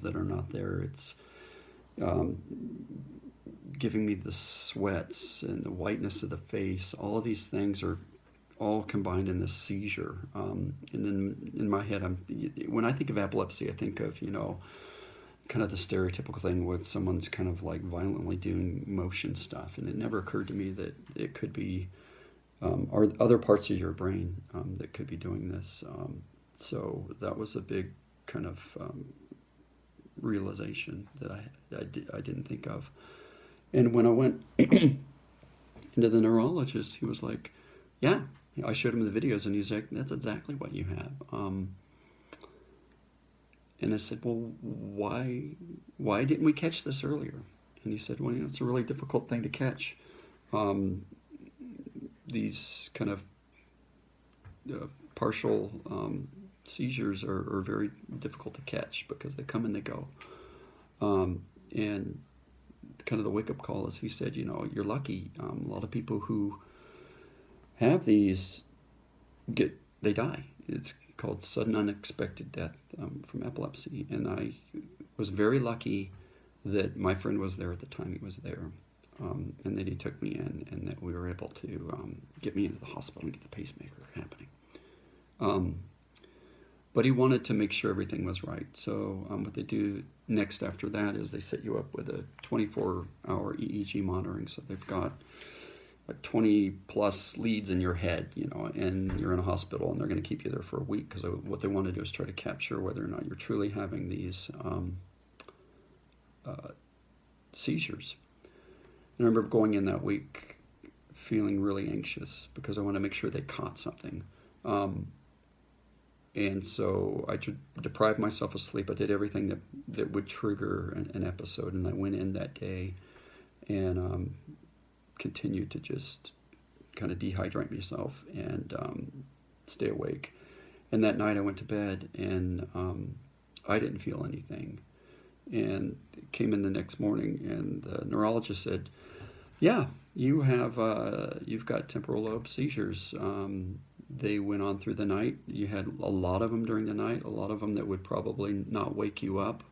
that are not there. It's um, giving me the sweats and the whiteness of the face. All of these things are all combined in this seizure. And then in my head, when I think of epilepsy, I think of, kind of the stereotypical thing with someone's kind of like violently doing motion stuff. And it never occurred to me that it could be, or other parts of your brain that could be doing this. So that was a big kind of realization that I didn't think of. And when I went into the neurologist, he was like, yeah, I showed him the videos, and he's like, that's exactly what you have. And I said, well, why didn't we catch this earlier? And he said, well, it's a really difficult thing to catch. These kind of partial seizures are very difficult to catch because they come and they go. And kind of the wake-up call is, he said, you're lucky. A lot of people who have these they die. It's called sudden unexpected death from epilepsy. And I was very lucky that my friend was there at the time he was there, and that he took me in, and that we were able to get me into the hospital and get the pacemaker happening. But he wanted to make sure everything was right. So what they do next after that is they set you up with a 24-hour EEG monitoring. So they've got like 20 plus leads in your head, and you're in a hospital, and they're going to keep you there for a week, because what they want to do is try to capture whether or not you're truly having these seizures. And I remember going in that week feeling really anxious because I want to make sure they caught something. And so I deprived myself of sleep. I did everything that would trigger an episode, and I went in that day and continued to just kind of dehydrate myself and stay awake. And that night I went to bed, and I didn't feel anything. And came in the next morning, and the neurologist said, yeah, you've got temporal lobe seizures. They went on through the night. You had a lot of them during the night, a lot of them that would probably not wake you up.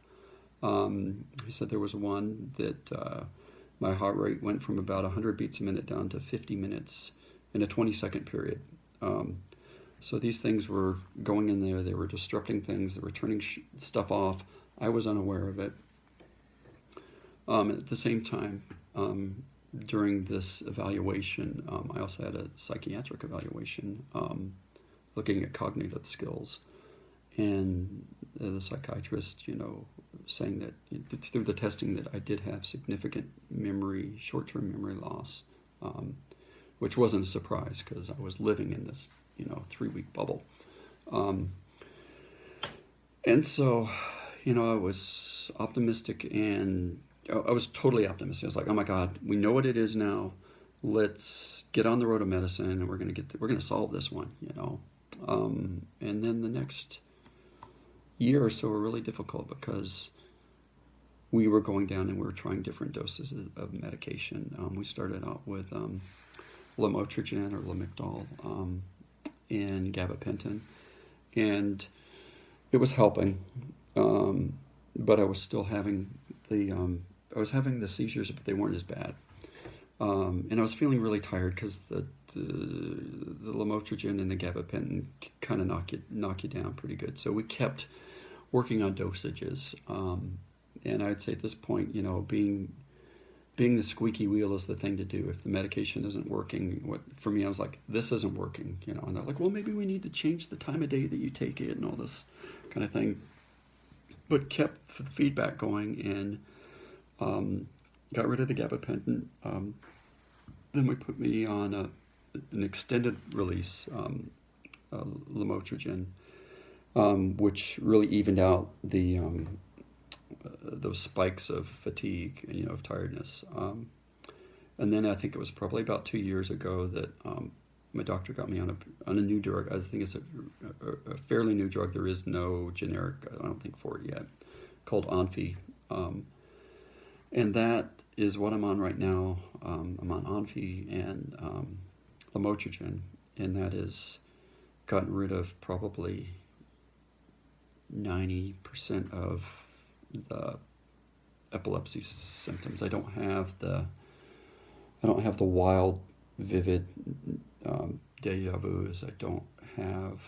He said there was one that my heart rate went from about 100 beats a minute down to 50 minutes in a 20-second period. So these things were going in there. They were disrupting things. They were turning stuff off. I was unaware of it. At the same time, during this evaluation, I also had a psychiatric evaluation looking at cognitive skills. And the psychiatrist, saying that through the testing that I did have significant short-term memory loss, which wasn't a surprise because I was living in this, 3-week bubble. And so, I was optimistic, and I was totally optimistic. I was like, oh my God, we know what it is now. Let's get on the road of medicine, and we're going to solve this one, And then the next year or so were really difficult because we were going down and we were trying different doses of medication. We started out with lamotrigine or Lamictal and gabapentin, and it was helping, but I was still having the seizures, but they weren't as bad. And I was feeling really tired because the lamotrigine and the gabapentin kind of knock you down pretty good. So we kept working on dosages. And I'd say at this point, being the squeaky wheel is the thing to do. If the medication isn't working, for me, I was like, this isn't working, And they're like, well, maybe we need to change the time of day that you take it and all this kind of thing. But kept the feedback going and got rid of the gabapentin. Then we put me on an extended release lamotrigine, which really evened out those spikes of fatigue and of tiredness. And then I think it was probably about 2 years ago that my doctor got me on a new drug. I think it's a fairly new drug. There is no generic, I don't think, for it yet, called Onfi. And that is what I'm on right now. I'm on Onfi and lamotrigine, and that has gotten rid of probably 90% of the epilepsy symptoms. I don't have the wild, vivid deja-vus. I don't have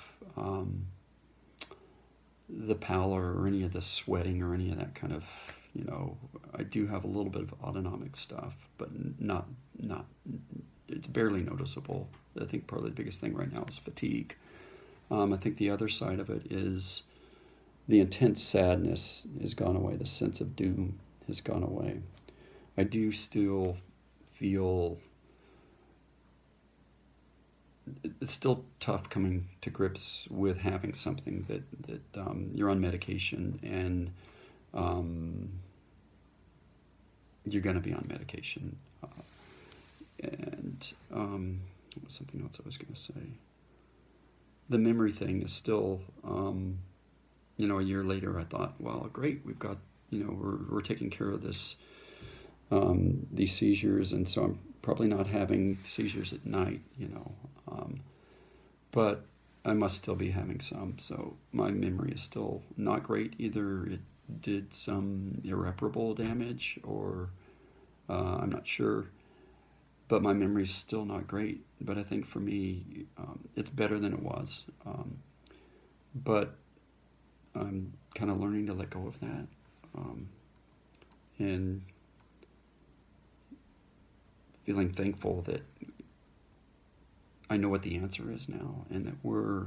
the pallor or any of the sweating or any of that kind of, I do have a little bit of autonomic stuff, but not, it's barely noticeable. I think probably the biggest thing right now is fatigue. I think the other side of it is the intense sadness has gone away. The sense of doom has gone away. I do still feel it's still tough coming to grips with having something that you're on medication and you're going to be on medication. And something else I was going to say. The memory thing is still, a year later I thought, well, great, we've got, we're taking care of this, these seizures, and so I'm probably not having seizures at night, but I must still be having some, so my memory is still not great. Either it did some irreparable damage or I'm not sure, but my memory is still not great. But I think for me, it's better than it was, but I'm kind of learning to let go of that, and feeling thankful that I know what the answer is now, and that we're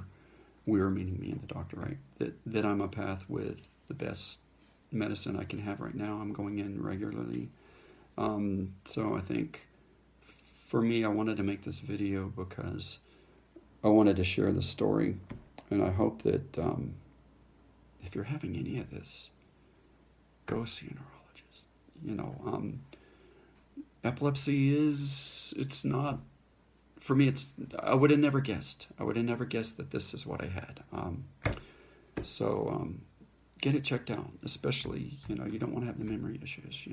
meaning me and the doctor, right? That I'm a path with the best medicine I can have right now. I'm going in regularly. So I think for me, I wanted to make this video because I wanted to share the story, and I hope that if you're having any of this, go see a neurologist. Epilepsy it's not, for me, I would have never guessed. I would have never guessed that this is what I had. So get it checked out, especially, you don't want to have the memory issues,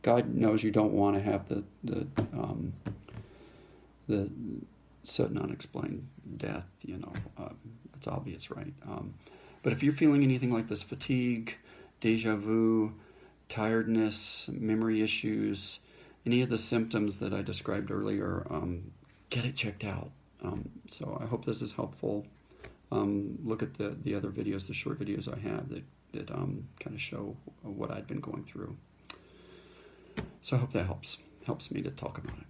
God knows you don't want to have the sudden unexplained death, it's obvious, right? But if you're feeling anything like this, fatigue, deja vu, tiredness, memory issues, any of the symptoms that I described earlier, get it checked out. So I hope this is helpful. Look at the other videos, the short videos I have that kind of show what I'd been going through. So I hope that helps me to talk about it.